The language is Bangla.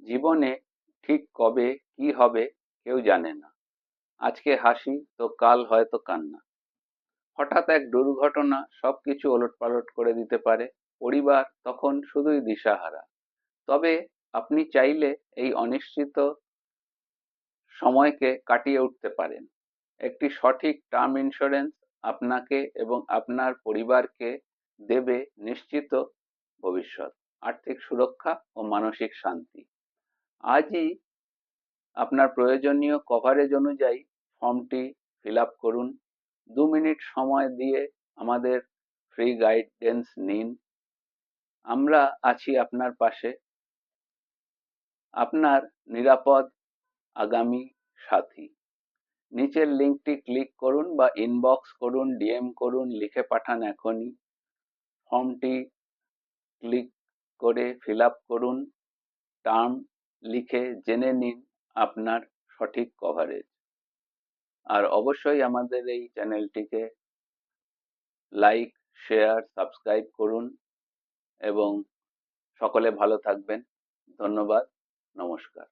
জীবনে ঠিক কবে কি হবে কেউ জানে না। আজকে হাসি তো কাল হয়তো কান্না। হঠাৎ এক দুর্ঘটনা সবকিছু ওলটপালট করে দিতে পারে। পরিবার তখন শুধুই দিশাহারা। তবে আপনি চাইলে এই অনিশ্চিত সময়কে কাটিয়ে উঠতে পারেন। একটি সঠিক টার্ম ইন্স্যুরেন্স আপনাকে এবং আপনার পরিবারকে দেবে নিশ্চিত ভবিষ্যৎ, আর্থিক সুরক্ষা ও মানসিক শান্তি। আজই আপনার প্রয়োজনীয় কভারেজ অনুযায়ী ফর্মটি ফিল আপ করুন। 2 মিনিট সময় দিয়ে আমাদের ফ্রি গাইডেন্স নিন। আমরা আছি আপনার পাশে, আপনার নিরাপদ আগামী সাথী। নিচের লিঙ্কটি ক্লিক করুন বা ইনবক্স করুন, ডিএম করুন, লিখে পাঠান এখনই। ফর্মটি ক্লিক করে ফিল আপ করুন। টার্ম লিখে জেনে নিন আপনার সঠিক কভারেজ। আর অবশ্যই আমাদের এই চ্যানেলটিকে লাইক, শেয়ার, সাবস্ক্রাইব করুন এবং সকলে ভালো থাকবেন। ধন্যবাদ। নমস্কার।